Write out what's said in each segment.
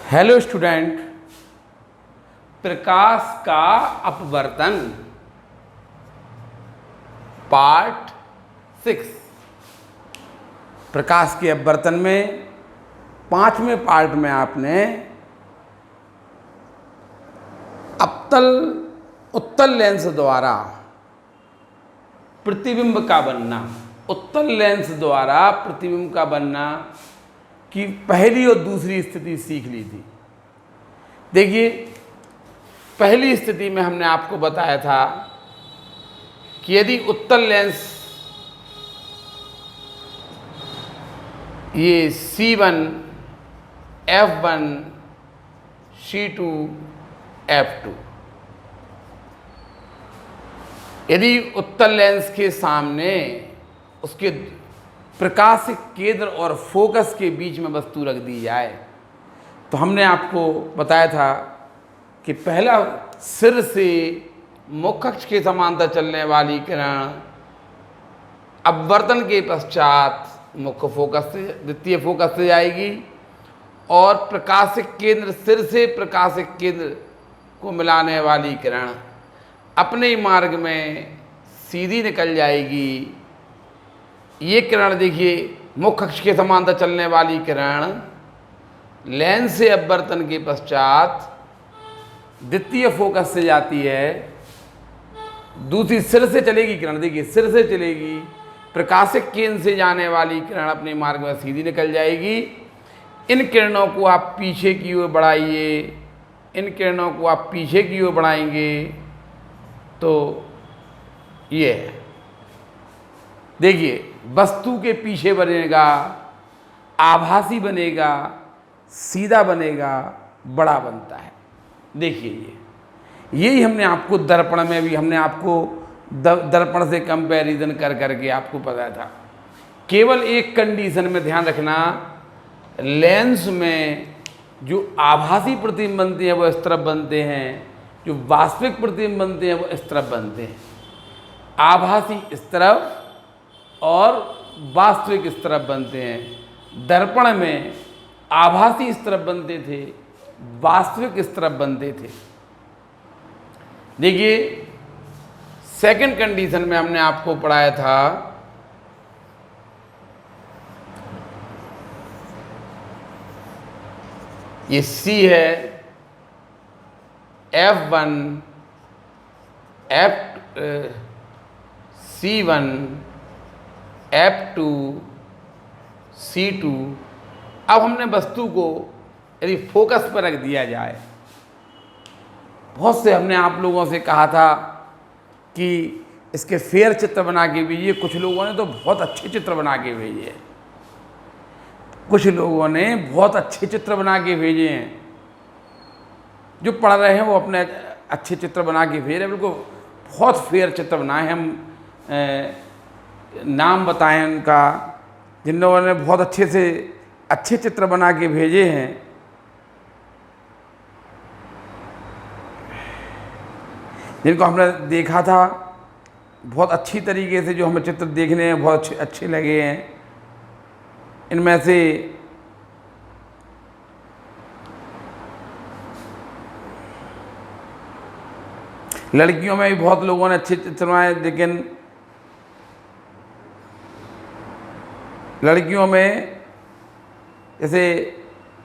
Hello student, प्रकाश का अपवर्तन part 6। प्रकाश के अपवर्तन में 5वें पार्ट में आपने उत्तल लेंस द्वारा प्रतिबिंब का बनना, उत्तल लेंस द्वारा प्रतिबिंब का बनना की पहली और दूसरी स्थिति सीख ली थी। देखिए, पहली स्थिति में हमने आपको बताया था कि यदि उत्तल लेंस ये C1, F1, C2, F2, यदि उत्तल लेंस के सामने उसके प्रकाशिक केंद्र और फोकस के बीच में वस्तु रख दी जाए तो हमने आपको बताया था कि पहला सिर से मुख्य अक्ष के समांतर चलने वाली किरण अपवर्तन के पश्चात मुख्य फोकस से द्वितीय फोकस से जाएगी और प्रकाशिक केंद्र सिर से प्रकाशिक केंद्र को मिलाने वाली किरण अपने मार्ग में सीधी निकल जाएगी। ये किरण देखिए, मुख्य अक्ष के समांतर चलने वाली किरण लेंस से अपवर्तन के पश्चात द्वितीय फोकस से जाती है, दूसरी सिर से चलेगी किरण, देखिए सिर से चलेगी, प्रकाशिक केंद्र से जाने वाली किरण अपने मार्ग में सीधी निकल जाएगी। इन किरणों को आप पीछे की ओर बढ़ाइए, इन किरणों को आप पीछे की ओर बढ़ाएंगे तो ये है, देखिए वस्तु के पीछे बनेगा, आभासी बनेगा, सीधा बनेगा, बड़ा बनता है। देखिए यही हमने आपको दर्पण में भी हमने आपको दर्पण से कंपैरिजन कर करके आपको बताया था। केवल एक कंडीशन में ध्यान रखना, लेंस में जो आभासी प्रतिबिंब बनते हैं वो इस तरफ बनते हैं, जो वास्तविक प्रतिबिंब बनते हैं वो इस तरफ बनते हैं। आभासी इस तरफ और वास्तविक इस तरफ बनते हैं। दर्पण में आभासी इस तरफ बनते थे, वास्तविक इस तरफ बनते थे। देखिए सेकंड कंडीशन में हमने आपको पढ़ाया था ये C है, F1, C1, F2, C2। अब हमने वस्तु को यदि फोकस पर रख दिया जाए, बहुत से हमने आप लोगों से कहा था कि इसके फेयर चित्र बना के भेजिए। कुछ लोगों ने तो बहुत अच्छे चित्र बना के भेजे हैं, कुछ लोगों ने बहुत अच्छे चित्र बना के भेजे हैं। जो पढ़ रहे हैं वो अपने अच्छे चित्र बना के भेज रहे हैं, बिल्कुल बहुत फेयर चित्र बनाए हैं। हम नाम बताएं उनका, जिन लोगों ने बहुत अच्छे से अच्छे चित्र बना के भेजे हैं। जिनको हमने देखा था बहुत अच्छी तरीके से, जो हमें चित्र देखने में बहुत अच्छे लगे हैं। इनमें से लड़कियों में भी बहुत लोगों ने अच्छे चित्र बनाए, लेकिन लड़कियों में जैसे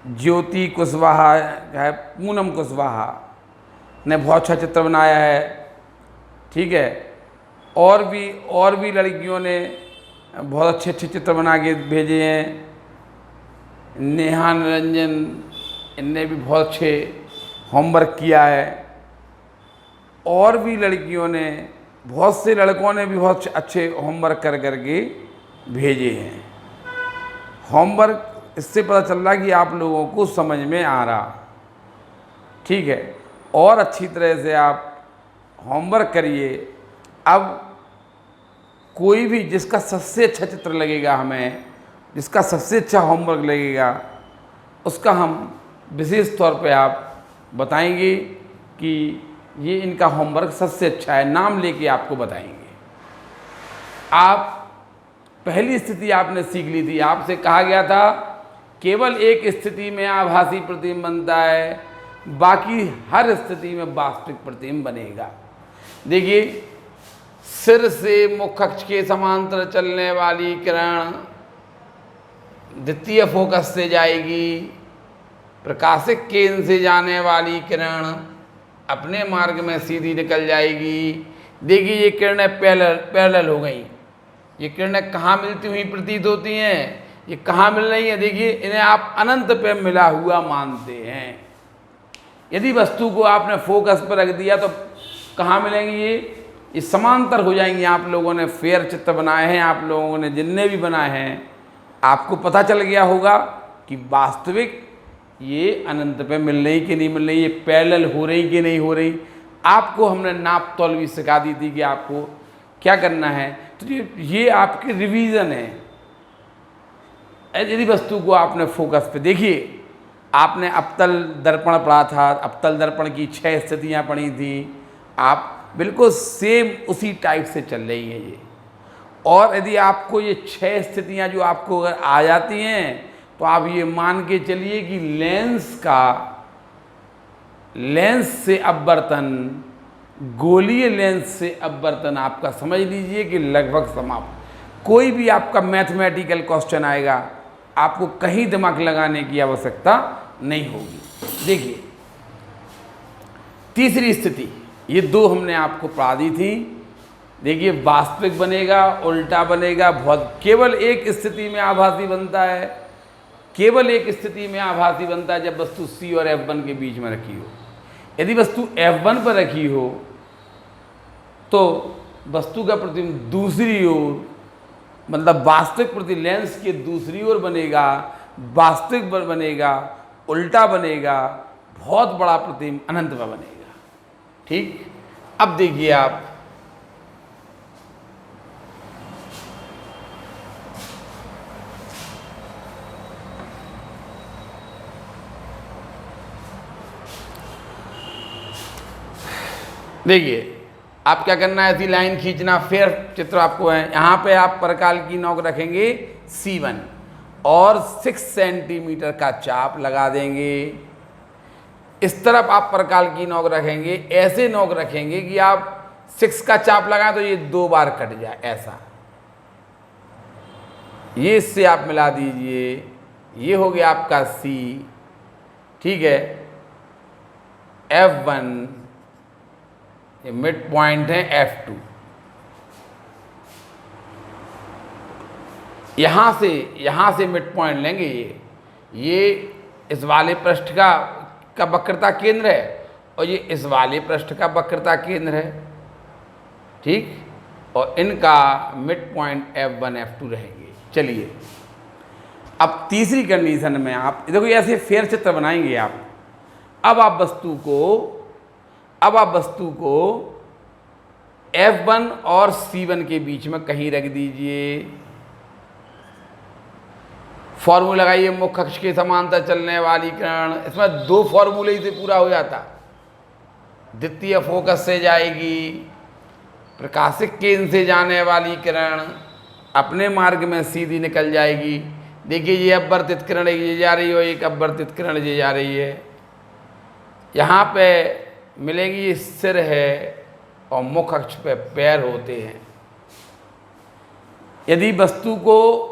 ज्योति कुशवाहा है, पूनम कुशवाहा ने बहुत अच्छा चित्र बनाया है, ठीक है। और भी लड़कियों ने बहुत अच्छे अच्छे चित्र बना के भेजे हैं। नेहा निरंजन, इनने भी बहुत अच्छे होमवर्क किया है। और भी लड़कियों ने, बहुत से लड़कों ने भी बहुत अच्छे होमवर्क कर करके भेजे हैं। होमवर्क इससे पता चल रहा कि आप लोगों को समझ में आ रहा, ठीक है। और अच्छी तरह से आप होमवर्क करिए। अब कोई भी जिसका सबसे अच्छा चित्र लगेगा, हमें जिसका सबसे अच्छा होमवर्क लगेगा, उसका हम विशेष तौर पे आप बताएंगे कि ये इनका होमवर्क सबसे अच्छा है, नाम लेके आपको बताएंगे। आप पहली स्थिति आपने सीख ली थी, आपसे कहा गया था केवल एक स्थिति में आभासी प्रतिबिंब बनता है, बाकी हर स्थिति में वास्तविक प्रतिबिंब बनेगा। देखिए, सिर से मुख अक्ष के समांतर चलने वाली किरण द्वितीय फोकस से जाएगी, प्रकाशिक केंद्र से जाने वाली किरण अपने मार्ग में सीधी निकल जाएगी। देखिए, ये किरणें पैरेलल हो गई। ये किरणें कहाँ मिलती हुई प्रतीत होती हैं? ये कहाँ मिल रही हैं? देखिए, इन्हें आप अनंत पे मिला हुआ मानते हैं। यदि वस्तु को आपने फोकस पर रख दिया तो कहाँ मिलेंगी? ये समांतर हो जाएंगी। आप लोगों ने फेयर चित्र बनाए हैं, आप लोगों ने जितने भी बनाए हैं, आपको पता चल गया होगा कि वास्तविक ये अनंत पे मिल रही कि नहीं मिल रही, ये पैरेलल हो रही कि नहीं हो रही। आपको हमने नाप तौल भी सिखा दी थी कि आपको क्या करना है। तो ये आपकी रिवीजन है। यदि वस्तु को आपने फोकस पे, देखिए, आपने अवतल दर्पण पढ़ा था, अवतल दर्पण की 6 स्थितियाँ पढ़ी थी, आप बिल्कुल सेम उसी टाइप से चल रही है ये। और यदि आपको ये 6 स्थितियाँ जो आपको अगर आ जाती हैं तो आप ये मान के चलिए कि लेंस से अपवर्तन, गोलीय लेंस से अपवर्तन आपका समझ लीजिए कि लगभग समाप्त। कोई भी आपका मैथमेटिकल क्वेश्चन आएगा, आपको कहीं दिमाग लगाने की आवश्यकता नहीं होगी। देखिए, तीसरी स्थिति, ये 2 हमने आपको पढ़ा दी थी। देखिए, वास्तविक बनेगा, उल्टा बनेगा, बहुत केवल एक स्थिति में आभासी बनता है। केवल एक स्थिति में आभासी बनता है जब वस्तु C और F1 के बीच में रखी हो। यदि वस्तु F1 पर रखी हो तो वस्तु का प्रतिबिंब दूसरी ओर, मतलब वास्तविक प्रति लेंस के दूसरी ओर बनेगा, वास्तविक पर बनेगा, उल्टा बनेगा, बहुत बड़ा प्रतिबिंब अनंत पर बनेगा। ठीक, अब देखिए आप, देखिए, आप क्या करना है, ऐसी लाइन खींचना। फेयर चित्र आपको है, यहाँ पे आप परकाल की नोक रखेंगे C1 और 6 सेंटीमीटर का चाप लगा देंगे। इस तरफ आप परकाल की नोक रखेंगे, ऐसे नोक रखेंगे कि आप 6 का चाप लगाएं तो ये 2 बार कट जाए, ऐसा। ये इससे आप मिला दीजिए, ये हो गया आपका C, ठीक है। F1, ये मिड पॉइंट है F2। यहाँ से मिड पॉइंट लेंगे। ये इस वाले पृष्ठ का वक्रता केंद्र है और ये इस वाले पृष्ठ का वक्रता केंद्र है, ठीक। और इनका मिड पॉइंट F1 F2 रहेंगे। चलिए, अब तीसरी कंडीशन में आप देखो, ऐसे फेयर चित्र बनाएंगे आप। अब आप वस्तु को F1 और C1 के बीच में कहीं रख दीजिए। फॉर्मूला लगाइए, मुख्य अक्ष के समांतर चलने वाली किरण। इसमें 2 फॉर्मूले ही से पूरा हो जाता। द्वितीय फोकस से जाएगी, प्रकाशिक केंद्र से जाने वाली किरण अपने मार्ग में सीधी निकल जाएगी। देखिए, ये अपवर्तित किरण ये जा रही है, एक अपवर्तित किरण ये जा रही है। यहाँ पे मिलेगी, ये सिर है और मुख अक्ष पे पैर होते हैं। यदि वस्तु को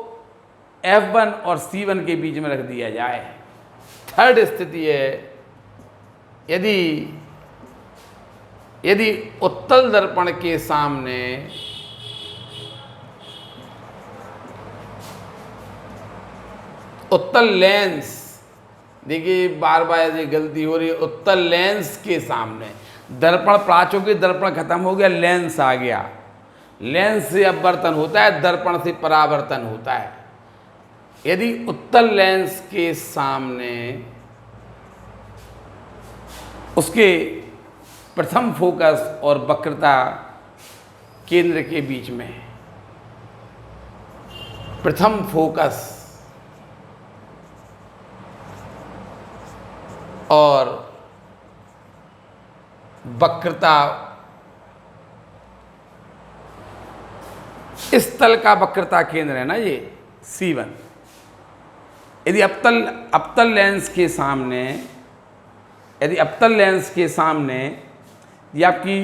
F1 और C1 के बीच में रख दिया जाए, थर्ड स्थिति है, यदि उत्तल दर्पण के सामने उत्तल लेंस, देखिए बार बार ये गलती हो रही है, उत्तल लेंस के सामने दर्पण प्राचो के दर्पण खत्म हो गया, लेंस आ गया। लेंस से अपवर्तन होता है, दर्पण से परावर्तन होता है। यदि उत्तल लेंस के सामने उसके प्रथम फोकस और वक्रता केंद्र के बीच में प्रथम फोकस और वक्रता, इस तल का वक्रता केंद्र है ना ये C1, यदि अवतल लेंस के सामने, यदि अवतल लेंस के सामने, ये आपकी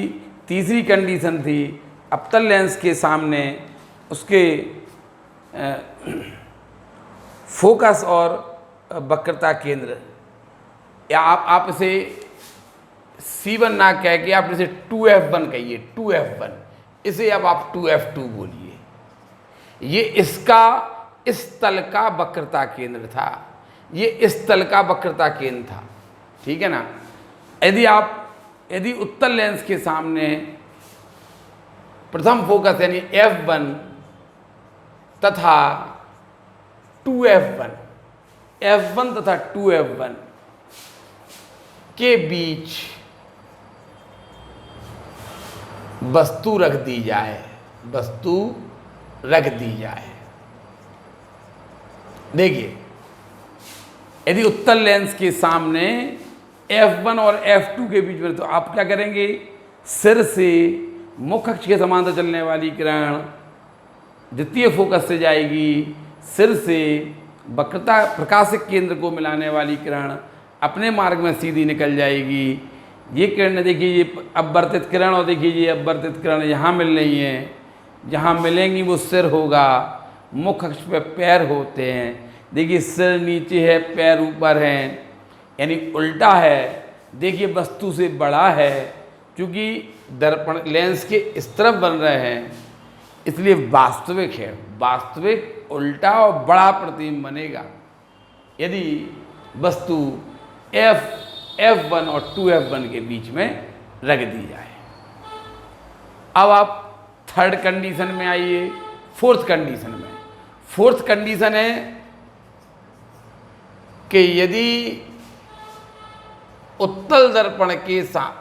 तीसरी कंडीशन थी, अवतल लेंस के सामने उसके फोकस और वक्रता केंद्र, या आप इसे C1 ना कह के आप इसे 2F1 कहिए, 2F1, इसे अब आप 2F2 बोलिए। ये इसका इस तल का वक्रता केंद्र था, ये इस तल का वक्रता केंद्र था, ठीक है ना। यदि उत्तल लेंस के सामने प्रथम फोकस यानी F1 तथा 2F1, F1 तथा 2F1 के बीच वस्तु रख दी जाए, वस्तु रख दी जाए। देखिए, यदि उत्तल लेंस के सामने F1 और F2 के बीच में, तो आप क्या करेंगे, सिर से मुख्य अक्ष के समांतर चलने वाली किरण द्वितीय फोकस से जाएगी, सिर से वक्रता प्रकाशिक केंद्र को मिलाने वाली किरण अपने मार्ग में सीधी निकल जाएगी। ये किरण देखिए, ये अपवर्तित किरण, और देखिए ये अपवर्तित किरण यहाँ मिल रही हैं, जहाँ मिलेंगी वो सिर होगा, मुख्य अक्ष पे पैर होते हैं। देखिए सिर नीचे है, पैर ऊपर हैं, यानी उल्टा है। देखिए वस्तु से बड़ा है, क्योंकि दर्पण लेंस के इस तरफ बन रहे हैं, इसलिए वास्तविक है, वास्तविक उल्टा और बड़ा प्रतिबिंब बनेगा यदि वस्तु F1 और 2F1 के बीच में रख दी जाए। अब आप थर्ड कंडीशन में आइए, फोर्थ कंडीशन में। फोर्थ कंडीशन है कि यदि उत्तल दर्पण के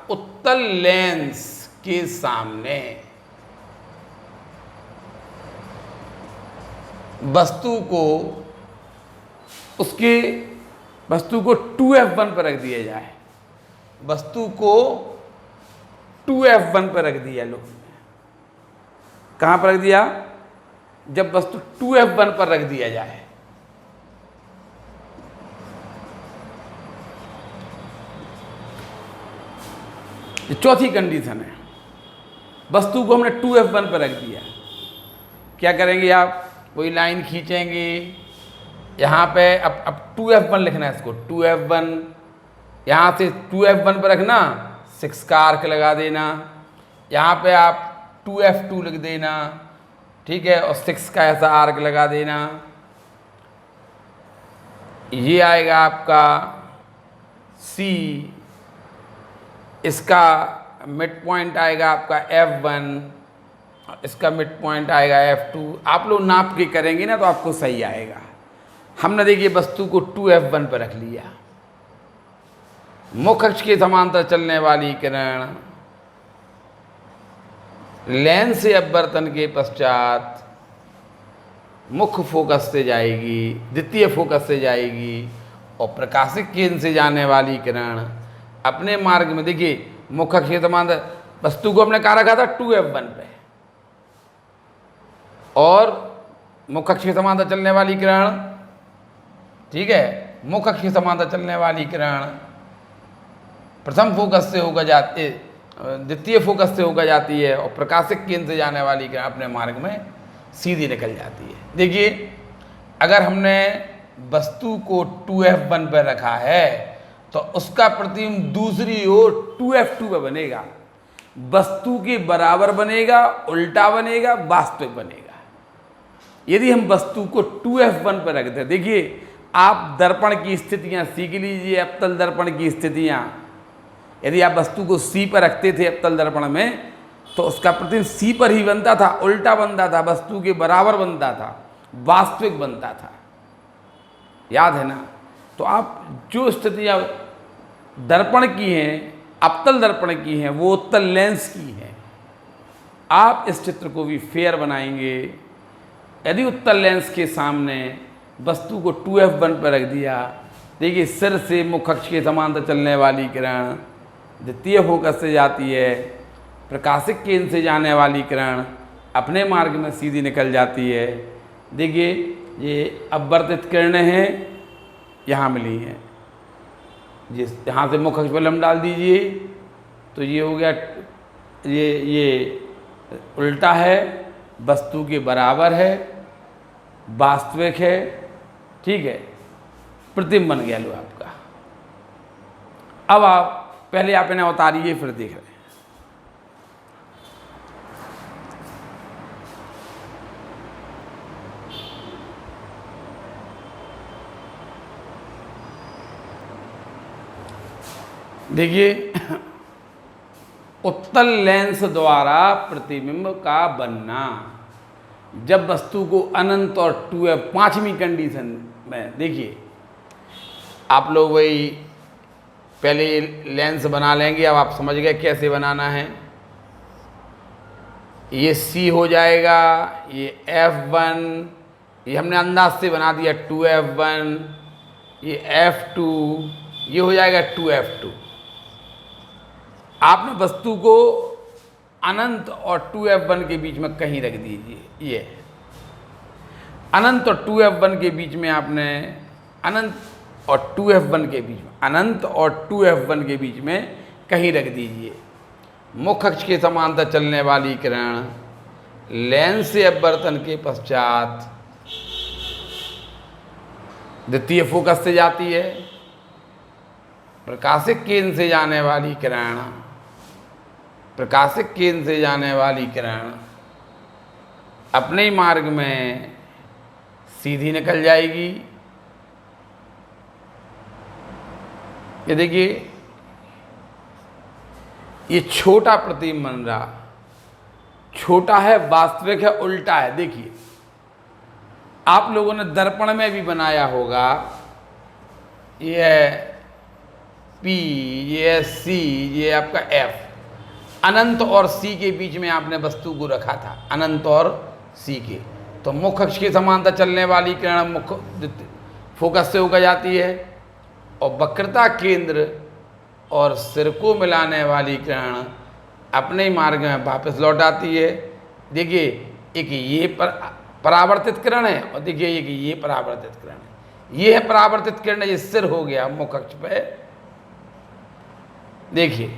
उत्तल लेंस के सामने वस्तु को 2F1 पर रख दिया जाए, वस्तु को 2F1 पर रख दिया। लो कहाँ पर रख दिया, जब वस्तु 2F1 पर रख दिया जाए, ये चौथी कंडीशन है। वस्तु को हमने 2F1 पर रख दिया, क्या करेंगे आप, कोई लाइन खींचेंगे यहाँ पे, अब 2F1 लिखना है इसको, 2F1, यहाँ से 2F1 पर रखना, 6 का आर्क लगा देना, यहाँ पे आप 2F2 लिख देना, ठीक है, और 6 का ऐसा आर्क लगा देना। ये आएगा आपका C, इसका मिड पॉइंट आएगा आपका F1, इसका मिड पॉइंट आएगा F2। आप लोग नाप के करेंगे ना तो आपको सही आएगा। हमने देखिए वस्तु को 2F1 पर रख लिया, मुख्य अक्ष के समांतर चलने वाली किरण लेंस से अपवर्तन के पश्चात मुख्य फोकस से जाएगी, द्वितीय फोकस से जाएगी, और प्रकाशिक केंद्र से जाने वाली किरण अपने मार्ग में, देखिए मुख्य अक्ष के समांतर वस्तु को हमने कहाँ रखा था, 2F1 पे, और मुख्य अक्ष के समांतर चलने वाली किरण, ठीक है, मुख्य अक्ष के समांतर चलने वाली किरण प्रथम फोकस से होकर जाती, द्वितीय फोकस से होकर जाती है, और प्रकाशिक केंद्र से जाने वाली किरण अपने मार्ग में सीधी निकल जाती है। देखिए अगर हमने वस्तु को 2F1 पर रखा है तो उसका प्रतिबिंब दूसरी ओर 2F2 पर बनेगा, वस्तु के बराबर बनेगा, उल्टा बनेगा, वास्तविक बनेगा। यदि हम वस्तु को 2F1 पर रखते हैं, देखिए आप दर्पण की स्थितियां सीख लीजिए, अवतल दर्पण की स्थितियां। यदि आप वस्तु को C पर रखते थे अवतल दर्पण में, तो उसका प्रतिबिंब C पर ही बनता था, उल्टा बनता था, वस्तु के बराबर बनता था, वास्तविक बनता था, याद है ना। तो आप जो स्थितियां दर्पण की हैं, अवतल दर्पण की हैं, वो उत्तल लेंस की हैं। आप इस चित्र को भी फेयर बनाएंगे। यदि उत्तल लेंस के सामने वस्तु को 2F1 पर रख दिया, देखिए सिर से मुख्य अक्ष के समांतर चलने वाली किरण द्वितीय फोकस से जाती है, प्रकाशिक केंद्र से जाने वाली किरण अपने मार्ग में सीधी निकल जाती है। देखिए ये अपवर्तित किरणें हैं, यहाँ मिली हैं। जिस यहाँ से मुख्य अक्ष पर लंब डाल दीजिए तो ये हो गया, ये उल्टा है, वस्तु के बराबर है, वास्तविक है, ठीक है, प्रतिबिंब बन गया लो आपका। अब आप पहले आप इन्हें उतारिए फिर देख रहे हैं। देखिए, उत्तल लेंस द्वारा प्रतिबिंब का बनना, जब वस्तु को अनंत और 2f, पांचवी कंडीशन में, देखिए आप लोग वही पहले लेंस बना लेंगे। अब आप समझ गए कैसे बनाना है। ये C हो जाएगा, ये F1, ये हमने अंदाज से बना दिया 2F1, ये F2, ये हो जाएगा 2F2। आपने वस्तु को अनंत और 2F1 के बीच में कहीं रख दीजिए। ये अनंत और 2F1 के बीच में आपने, अनंत और 2F1 के बीच में, अनंत और 2F1 के बीच में कहीं रख दीजिए। मुख्य अक्ष के समांतर चलने वाली किरण लेंस से अपवर्तन के पश्चात द्वितीय फोकस से जाती है। प्रकाशिक केंद्र से जाने वाली किरण, प्रकाशिक केंद्र से जाने वाली किरण अपने ही मार्ग में सीधी निकल जाएगी। ये देखिए, ये छोटा प्रतिबिंब बन रहा, छोटा है, वास्तविक है, उल्टा है। देखिए, आप लोगों ने दर्पण में भी बनाया होगा, ये है P, ये है C, ये आपका F। अनंत और C के बीच में आपने वस्तु को रखा था, अनंत और C के। तो मुख्य अक्ष के समांतर चलने वाली किरण मुख्य फोकस से होकर जाती है, और वक्रता केंद्र और सिर को मिलाने वाली किरण अपने ही मार्ग में वापस लौट आती है। देखिए, एक ये परावर्तित किरण है, और देखिए एक ये परावर्तित किरण है। ये है परावर्तित किरण, ये सिर हो गया मुख्य अक्ष पे। देखिए,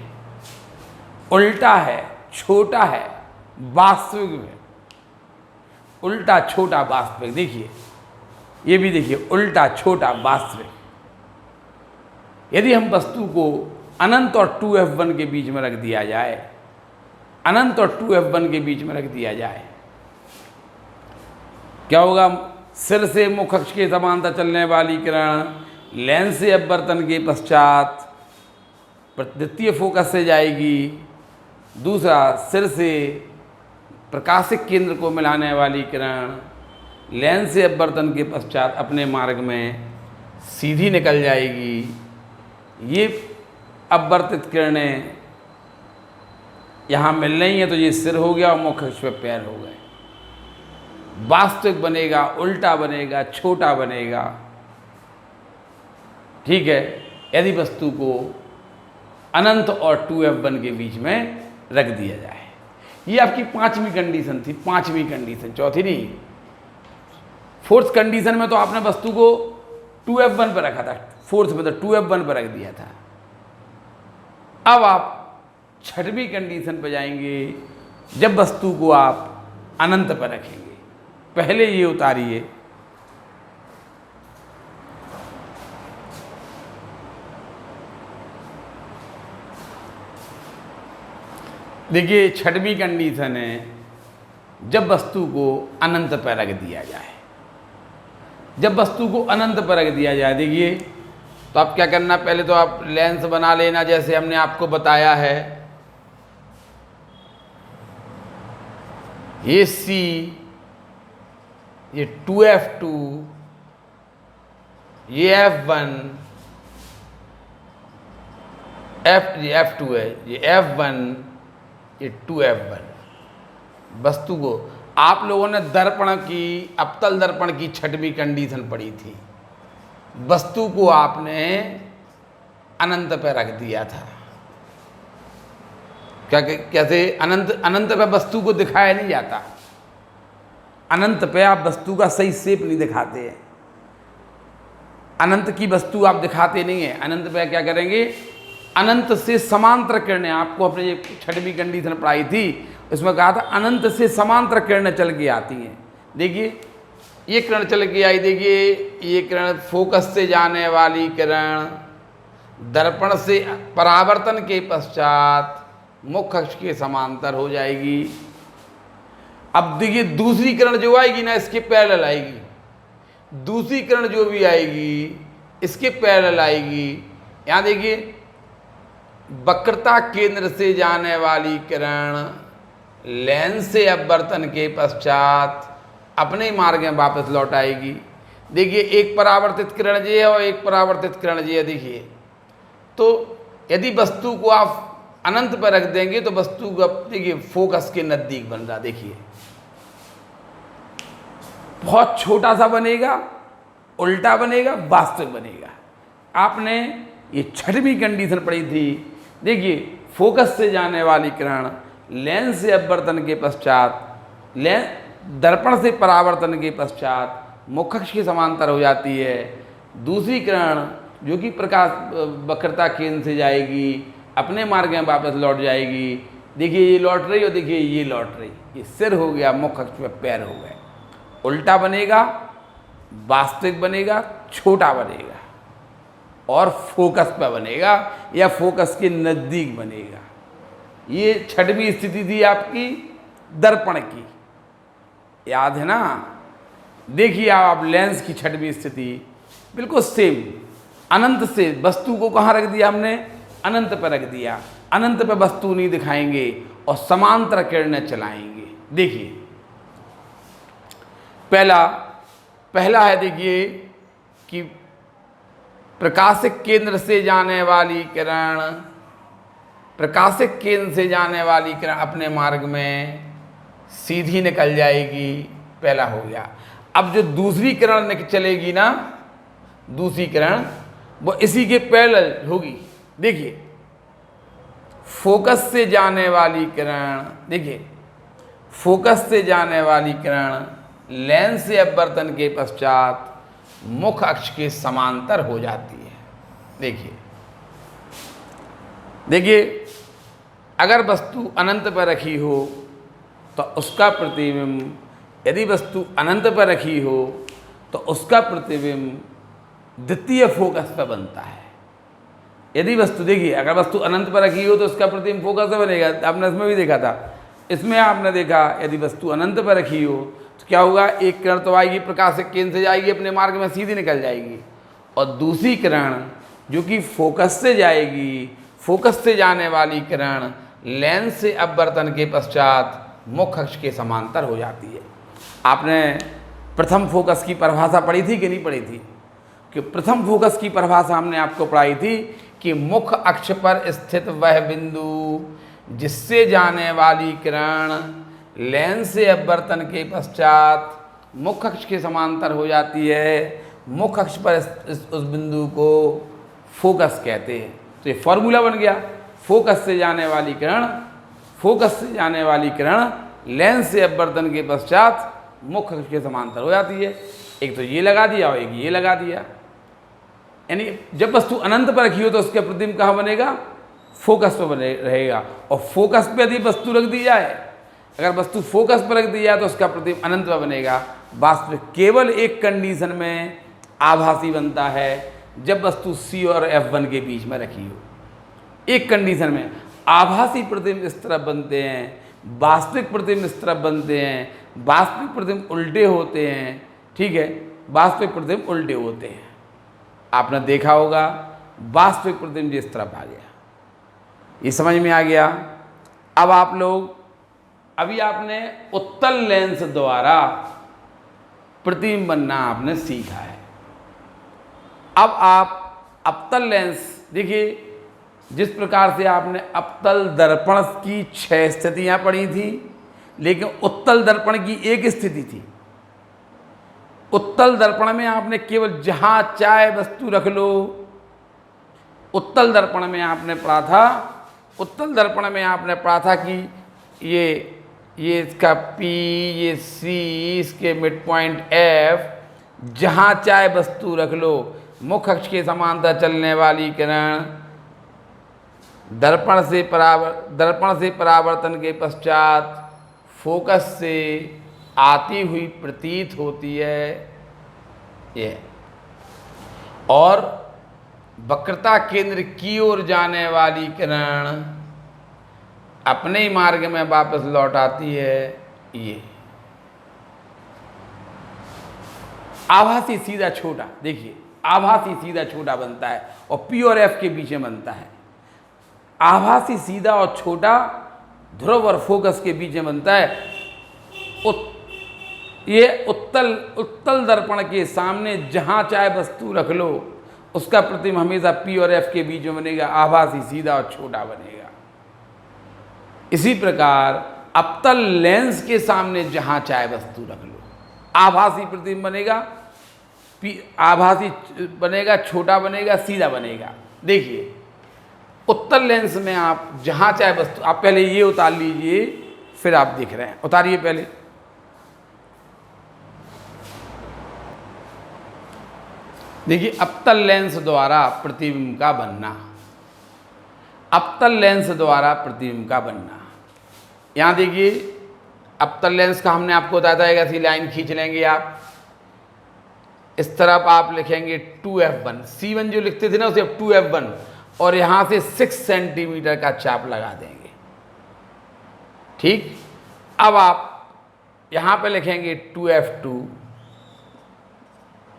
उल्टा है, छोटा है, वास्तविक है, उल्टा छोटा वास्तविक। देखिए, ये भी देखिए, उल्टा छोटा वास्तविक। यदि हम वस्तु को अनंत और 2F1 के बीच में रख दिया जाए, अनंत और 2F1 के बीच में रख दिया जाए, क्या होगा? सिर से मुख्य अक्ष के समांतर चलने वाली किरण लेंस से अपवर्तन के पश्चात द्वितीय फोकस से जाएगी। दूसरा, सिर से प्रकाशिक केंद्र को मिलाने वाली किरण लेंस से अपवर्तन के पश्चात अपने मार्ग में सीधी निकल जाएगी। ये अपवर्तित किरणें यहाँ मिल रही हैं, तो ये सिर हो गया और मुख्य अक्ष पे पैर हो गए। वास्तविक बनेगा, उल्टा बनेगा, छोटा बनेगा, ठीक है, यदि वस्तु को अनंत और 2F1 के बीच में रख दिया जाए। ये आपकी पांचवी कंडीशन थी, पांचवी कंडीशन, चौथी नहीं। फोर्थ कंडीशन में तो आपने वस्तु को 2F1 पर रखा था, फोर्थ में तो 2F1 पर रख दिया था। अब आप छठवीं कंडीशन पर जाएंगे, जब वस्तु को आप अनंत पर रखेंगे। पहले ये उतारिए, देखिए छठवीं कंडीशन है जब वस्तु को अनंत पर रख दिया जाए। जब वस्तु को अनंत पर रख दिया जाए, देखिए तो आप क्या करना, पहले तो आप लेंस बना लेना जैसे हमने आपको बताया है। ये C, ये 2F2, ये F1, ये F2 है, ये F1, ये 2F1। वस्तु को आप लोगों ने दर्पण की, अवतल दर्पण की छठवीं कंडीशन पढ़ी थी। वस्तु को आपने अनंत पे रख दिया था। क्या कैसे? अनंत पे वस्तु को दिखाया नहीं जाता। अनंत पे आप वस्तु का सही शेप नहीं दिखाते हैं। अनंत की वस्तु आप दिखाते नहीं है, अनंत पे क्या करेंगे, अनंत से समांतर किरणें, आपको अपने ये 6वीं कंडीशन पढ़ाई थी, उसमें कहा था अनंत से समांतर किरणें चल के आती हैं। देखिए ये किरण चल के आई, देखिए ये किरण फोकस से जाने वाली किरण दर्पण से परावर्तन के पश्चात मुख्य अक्ष के समांतर हो जाएगी। अब देखिए दूसरी किरण जो आएगी ना, इसके पैरेलल आएगी, दूसरी किरण जो भी आएगी इसके पैरेलल आएगी। यहाँ देखिए वक्रता केंद्र से जाने वाली किरण लेंस से अपवर्तन के पश्चात अपने मार्ग में वापस लौट आएगी। देखिए एक परावर्तित किरण ये है और एक परावर्तित किरण ये है। देखिए तो यदि वस्तु को आप अनंत पर रख देंगे तो वस्तु का देखिए फोकस के नजदीक बन रहा, देखिए बहुत छोटा सा बनेगा, उल्टा बनेगा, वास्तविक बनेगा। आपने ये 6वीं कंडीशन पढ़ी थी। देखिए फोकस से जाने वाली किरण लेंस से अपवर्तन के पश्चात दर्पण से परावर्तन के पश्चात मुख्य अक्ष के समांतर हो जाती है। दूसरी किरण जो कि प्रकाश वक्रता केंद्र से जाएगी अपने मार्ग में वापस लौट जाएगी। देखिए ये लौट रही और देखिए ये लौट रही, ये सिर हो गया, मुख्य अक्ष पे पैर हो गए, उल्टा बनेगा, वास्तविक बनेगा, छोटा बनेगा और फोकस पे बनेगा या फोकस के नज़दीक बनेगा। ये 6वीं स्थिति थी आपकी दर्पण की, याद है ना। देखिए आप लेंस की 6वीं स्थिति बिल्कुल सेम, अनंत से वस्तु को कहाँ रख दिया हमने, अनंत पर रख दिया, अनंत पर वस्तु नहीं दिखाएंगे और समांतर किरणें चलाएंगे। देखिए पहला है देखिए कि प्रकाशिक केंद्र से जाने वाली किरण, प्रकाशिक केंद्र से जाने वाली किरण अपने मार्ग में सीधी निकल जाएगी, पहला हो गया। अब जो दूसरी किरण चलेगी ना, दूसरी किरण वो इसी के पैरेलल होगी। देखिए फोकस से जाने वाली किरण, देखिए फोकस से जाने वाली किरण लेंस से अपवर्तन के पश्चात मुख्य अक्ष के समांतर हो जाती है। देखिए अगर वस्तु अनंत पर रखी हो तो उसका प्रतिबिंब, यदि वस्तु अनंत पर रखी हो तो उसका प्रतिबिंब द्वितीय फोकस पर बनता है। यदि वस्तु, देखिए अगर वस्तु अनंत पर रखी हो तो उसका प्रतिबिंब फोकस पर बनेगा। आपने इसमें भी देखा था, इसमें आपने देखा यदि वस्तु अनंत पर रखी हो तो क्या होगा, एक किरण तो आएगी प्रकाशिक केंद्र से जाएगी अपने मार्ग में सीधी निकल जाएगी और दूसरी किरण जो कि फोकस से जाएगी, फोकस से जाने वाली किरण लेंस से अपवर्तन के पश्चात मुख्य अक्ष के समांतर हो जाती है। आपने प्रथम फोकस की परिभाषा पढ़ी थी कि नहीं पढ़ी थी? कि प्रथम फोकस की परिभाषा हमने आपको पढ़ाई थी कि मुख्य अक्ष पर स्थित वह बिंदु जिससे जाने वाली किरण लेंस से अपवर्तन के पश्चात मुख्य अक्ष के समांतर हो जाती है, मुख्य अक्ष पर उस बिंदु को फोकस कहते हैं। तो ये फॉर्मूला बन गया, फोकस से जाने वाली किरण, फोकस से जाने वाली किरण लेंस से अपवर्तन के पश्चात मुख्य अक्ष के समांतर हो जाती है। एक तो ये लगा दिया और एक ये लगा दिया। यानी जब वस्तु अनंत पर रखी हो तो उसका प्रतिबिंब कहाँ बनेगा, फोकस पर बने रहेगा। और फोकस पे यदि वस्तु रख दी जाए, अगर वस्तु फोकस पर रख दी जाए तो उसका प्रतिबिंब अनंत पर बनेगा। वास्तविक केवल एक कंडीशन में आभासी बनता है, जब वस्तु C और F1 के बीच में रखी हो। एक कंडीशन में आभासी प्रतिबिंब इस तरफ बनते हैं, वास्तविक प्रतिबिंब इस तरफ बनते हैं। वास्तविक प्रतिबिंब उल्टे होते हैं, ठीक है, वास्तविक प्रतिबिंब उल्टे होते हैं। आपने देखा होगा वास्तविक प्रतिबिंब इस तरफ आ गया, ये समझ में आ गया। अब आप लोग, अभी आपने उत्तल लेंस द्वारा प्रतिबिंब बनना आपने सीखा है। अब आप अवतल लेंस, देखिए जिस प्रकार से आपने अवतल दर्पण की 6 स्थितियां पढ़ी थी, लेकिन उत्तल दर्पण की एक स्थिति थी। उत्तल दर्पण में आपने केवल जहां चाहे वस्तु रख लो, उत्तल दर्पण में आपने पढ़ा था, उत्तल दर्पण में आपने पढ़ा था कि ये इसका P, ये C, इसके मिड पॉइंट F, जहां चाहे वस्तु रख लो, मुख अक्ष के समांतर चलने वाली किरण दर्पण से परावर्तन के पश्चात फोकस से आती हुई प्रतीत होती है ये, और वक्रता केंद्र की ओर जाने वाली किरण अपने ही मार्ग में वापस लौट आती है ये। आभासी सीधा छोटा, देखिए आभासी सीधा छोटा बनता है और पी और एफ के बीच में बनता है। आभासी सीधा और छोटा ध्रुव और फोकस के बीच में बनता है। ये उत्तल दर्पण के सामने जहाँ चाहे वस्तु रख लो, उसका प्रतिबिंब हमेशा पी और एफ के बीच में बनेगा, आभासी सीधा और छोटा बनेगा। इसी प्रकार अवतल लेंस के सामने जहाँ चाहे वस्तु रख लो, आभासी प्रतिबिंब बनेगा, आभासी बनेगा, छोटा बनेगा, सीधा बनेगा। देखिए उत्तल लेंस में आप जहाँ चाहे वस्तु, आप पहले ये उतार लीजिए, फिर आप देख रहे हैं, उतारिए पहले। देखिए अवतल लेंस द्वारा प्रतिबिंब का बनना, अवतल लेंस द्वारा प्रतिबिंब का बनना। यहाँ देखिए अवतल लेंस का हमने आपको बताया था, ऐसी लाइन खींच लेंगे आप, इस तरफ आप लिखेंगे 2f1, C1 जो लिखते थे ना उसे 2f1, और यहाँ से 6 सेंटीमीटर का चाप लगा देंगे। ठीक, अब आप यहाँ पे लिखेंगे 2f2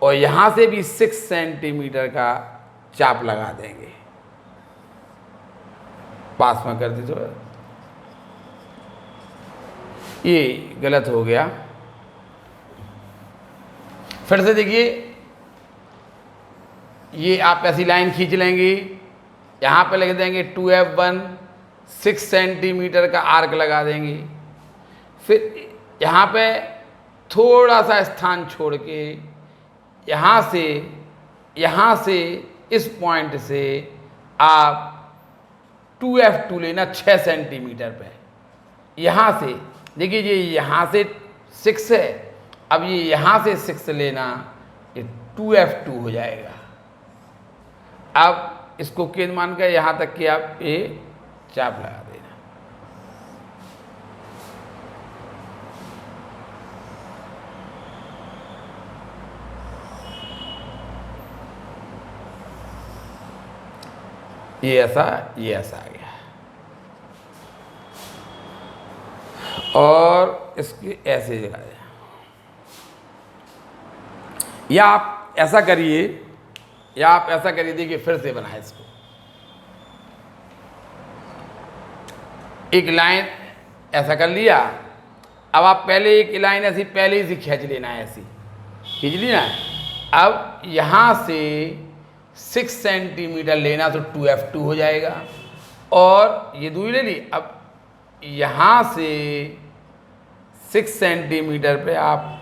और यहाँ से भी 6 सेंटीमीटर का चाप लगा देंगे। पास में कर दीजिए, ये गलत हो गया। फिर से देखिए, ये आप ऐसी लाइन खींच लेंगे, यहाँ पे लिख देंगे 2f1, 6 सेंटीमीटर का आर्क लगा देंगे। फिर यहाँ पे थोड़ा सा स्थान छोड़ के यहाँ से इस पॉइंट से आप 2f2 लेना 6 सेंटीमीटर पे। यहाँ से देखिए, ये यहाँ से 6 है, अब ये यहाँ से 6 लेना, ये 2f2 हो जाएगा। अब इसको केंद्र मान कर यहाँ तक कि आप ये चाप लगा देना। ये ऐसा आ गया, और इसकी ऐसे जगह, या आप ऐसा करिए, देखिए फिर से बनाए इसको। एक लाइन ऐसा कर लिया, अब आप पहले एक लाइन ऐसी पहले ही से खींच लेना है, ऐसी खींच ली ना। अब यहाँ से 6 सेंटीमीटर लेना तो 2f2 हो जाएगा, और ये दूरी ले ली। अब यहाँ से 6 सेंटीमीटर पे आप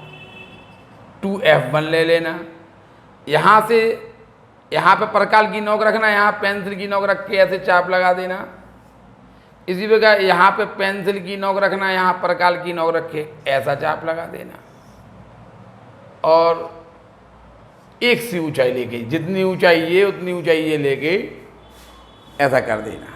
2f1 ले लेना। यहाँ से यहाँ पे परकाल की नोक रखना, यहाँ पेंसिल की नोक रख के ऐसे चाप लगा देना। इसी प्रकार यहाँ पे पेंसिल की नोक रखना, यहाँ परकाल की नोक रख के ऐसा चाप लगा देना, और एक सी ऊंचाई लेके, जितनी ऊंचाई ये उतनी ऊंचाई ये लेके ऐसा कर देना।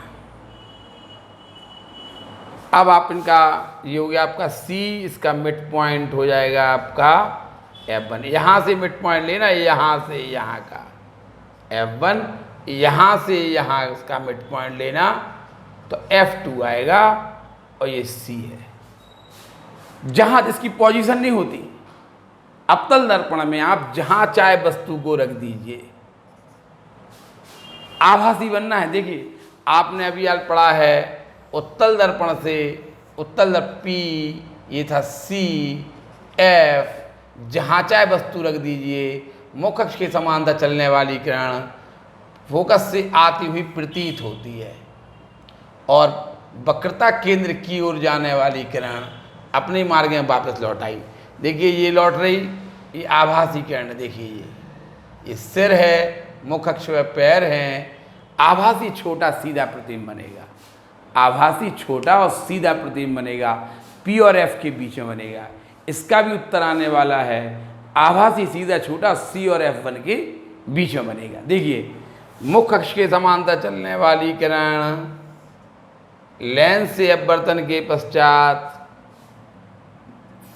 अब आप इनका ये हो गया आपका C, इसका मिड पॉइंट हो जाएगा आपका F1। यहाँ से मिड पॉइंट लेना, यहाँ से यहाँ का F1, यहाँ से यहाँ इसका मिड पॉइंट लेना तो F2 आएगा, और ये C है। जहाँ इसकी पोजीशन नहीं होती, अवतल दर्पण में आप जहाँ चाहे वस्तु को रख दीजिए, आभासी बनना है। देखिए आपने अभी यार पढ़ा है उत्तल दर्पण से, उत्तल दर्पण P, ये था C, F, जहाँ चाहे वस्तु रख दीजिए, मुख अक्ष के समांतर चलने वाली किरण फोकस से आती हुई प्रतीत होती है, और वक्रता केंद्र की ओर जाने वाली किरण अपने मार्ग में वापस लौट आई। देखिए ये लौट रही, ये आभासी किरण। देखिए ये सिर है, मुख अक्ष में पैर हैं, आभासी छोटा सीधा प्रतिबिंब बनेगा, आभासी छोटा और सीधा प्रतिबिंब बनेगा, P और F के बीच में बनेगा। इसका भी उत्तर आने वाला है, आभासी सीधा छोटा C और F1 के बीच में बनेगा। देखिए, मुख्य अक्ष के समांतर चलने वाली किरण लेंस से अपवर्तन के पश्चात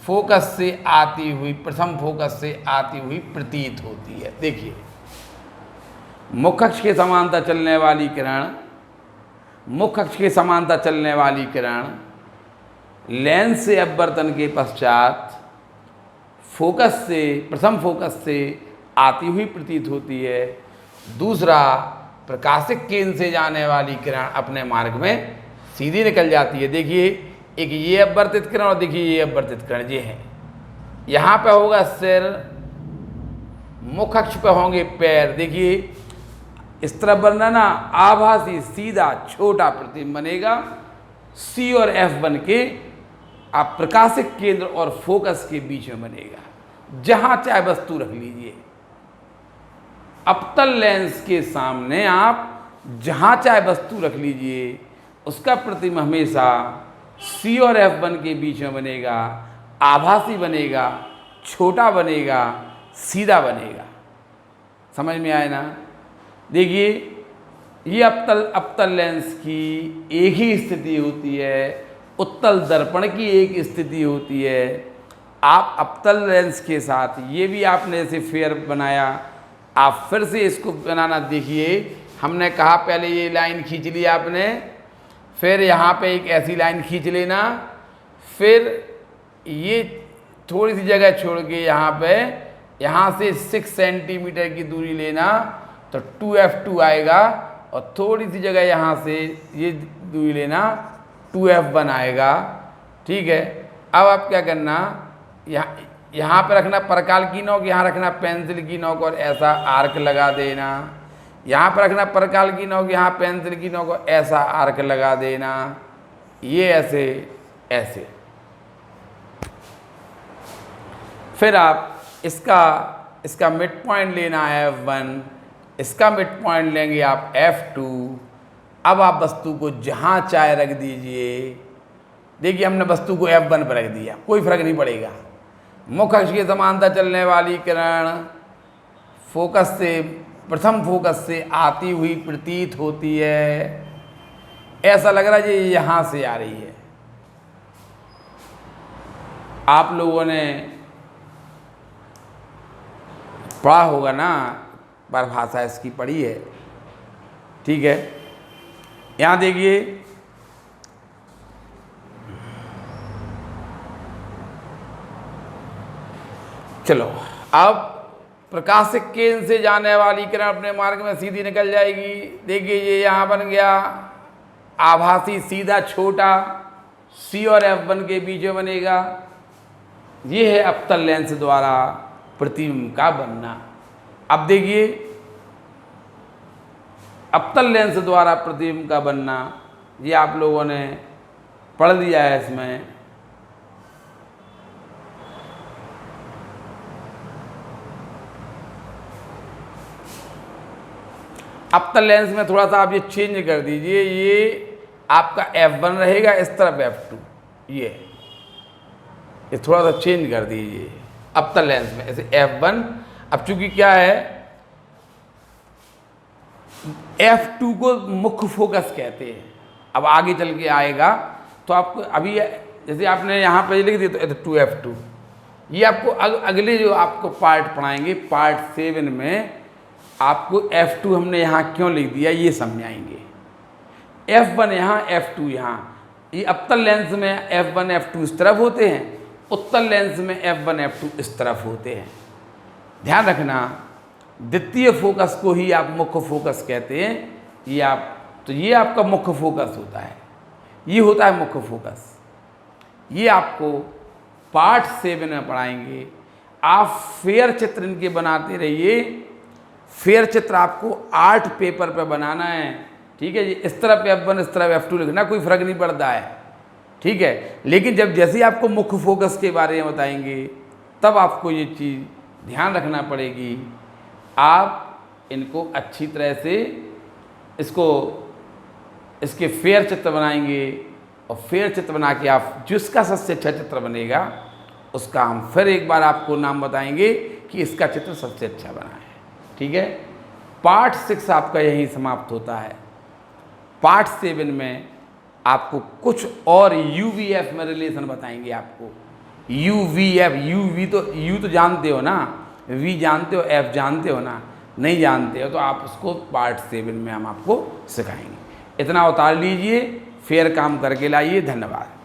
फोकस से आती हुई, प्रथम फोकस से आती हुई प्रतीत होती है। देखिए, मुख्य अक्ष के समांतर चलने वाली किरण, मुख्य अक्ष के समांतर चलने वाली किरण लेंस से अपवर्तन के पश्चात फोकस से, प्रथम फोकस से आती हुई प्रतीत होती है। दूसरा, प्रकाशिक केंद्र से जाने वाली किरण अपने मार्ग में सीधी निकल जाती है। देखिए, एक ये अपवर्तित किरण और देखिए ये अपवर्तित किरण, ये है। यहाँ पे होगा सिर, मुख्य अक्ष पे होंगे पैर। देखिए, इस तरफ बनना ना आभासी सीधा छोटा प्रतिबिंब बनेगा। सी और एफ बन के आप प्रकाशिक केंद्र और फोकस के बीच में बनेगा। जहां चाहे वस्तु रख लीजिए, अपतल लेंस के सामने आप जहां चाहे वस्तु रख लीजिए, उसका प्रतिबिंब हमेशा सी और एफ बन के बीच में बनेगा, आभासी बनेगा, छोटा बनेगा, सीधा बनेगा। समझ में आए ना? देखिए, ये अपतल लेंस की एक ही स्थिति होती है, उत्तल दर्पण की एक स्थिति होती है। आप अपतल लेंस के साथ ये भी आपने जैसे फेयर बनाया, आप फिर से इसको बनाना। देखिए, हमने कहा पहले ये लाइन खींच ली आपने, फिर यहाँ पे एक ऐसी लाइन खींच लेना, फिर ये थोड़ी सी जगह छोड़ के यहाँ पे, यहाँ से 6 सेंटीमीटर की दूरी लेना तो 2F2 आएगा, और थोड़ी सी जगह यहाँ से ये दूरी लेना, 2F1 आएगा। ठीक है, अब आप क्या करना, यहाँ पे रखना परकाल की नोक, यहाँ रखना पेंसिल की नोक और ऐसा आर्क लगा देना। यहाँ पर रखना परकाल की नोक, यहाँ पेंसिल की नोक और ऐसा आर्क लगा देना। ये ऐसे ऐसे। फिर आप इसका मिड पॉइंट लेना है F1, इसका मिड पॉइंट लेंगे आप F2। अब आप वस्तु को जहाँ चाहे रख दीजिए। देखिए, हमने वस्तु को F1 पर रख दिया, कोई फर्क नहीं पड़ेगा। मुख्य अक्ष के समांतर चलने वाली किरण फोकस से, प्रथम फोकस से आती हुई प्रतीत होती है। ऐसा लग रहा है ये यहाँ से आ रही है। आप लोगों ने पढ़ा होगा ना, परिभाषा इसकी पढ़ी है। ठीक है, यहाँ देखिए, चलो अब प्रकाशिक केंद्र से जाने वाली किरण अपने मार्ग में सीधी निकल जाएगी। देखिए, ये यहाँ बन गया आभासी सीधा छोटा, सी और F1 के बीच में बनेगा। ये है अपतल लेंस द्वारा प्रतिबिंब का बनना। अब देखिए, अपतल लेंस द्वारा प्रतिबिंब का बनना, ये आप लोगों ने पढ़ लिया है इसमें। अपतल लेंस में थोड़ा सा आप ये चेंज कर दीजिए, ये आपका F1 रहेगा, इस तरफ F2, ये थोड़ा सा चेंज कर दीजिए अपतल लेंस में, ऐसे F1। अब चूंकि क्या है, F2 को मुख्य फोकस कहते हैं। अब आगे चल के आएगा तो आपको, अभी जैसे आपने यहाँ पे लिख दिया तो 2F2, ये आपको अगले जो आपको पार्ट पढ़ाएंगे, पार्ट 7 में आपको F2 हमने यहाँ क्यों लिख दिया ये समझाएंगे। F1 यहाँ, F2 यहाँ। ये अपतल लेंस में F1 F2 इस तरफ होते हैं, उत्तल लेंस में F1 F2 इस तरफ होते हैं। ध्यान रखना, द्वितीय फोकस को ही आप मुख्य फोकस कहते हैं। ये आपका मुख्य फोकस होता है, ये होता है मुख्य फोकस। ये आपको पार्ट 7 में पढ़ाएंगे। आप फेयर चित्र इनके बनाते रहिए। फेयर चित्र आपको आर्ट पेपर पे बनाना है। ठीक है, इस तरफ F1 इस तरफ F2 लिखना, कोई फर्क नहीं पड़ता है। ठीक है, लेकिन जैसे ही आपको मुख्य फोकस के बारे में बताएंगे तब आपको ये चीज़ ध्यान रखना पड़ेगी। आप इनको अच्छी तरह से इसके फेयर चित्र बनाएंगे, और फेयर चित्र बना के आप जिसका सबसे अच्छा चित्र बनेगा उसका हम फिर एक बार आपको नाम बताएंगे कि इसका चित्र सबसे अच्छा बना है। ठीक है। पार्ट 6 आपका यहीं समाप्त होता है। पार्ट 7 में आपको कुछ और UVF में रिलेशन बताएंगे आपको। UVF, यू तो जानते हो ना, V जानते हो, F जानते हो ना, नहीं जानते हो तो आप उसको पार्ट 7 में हम आपको सिखाएंगे। इतना उतार लीजिए, फिर काम करके लाइए। धन्यवाद।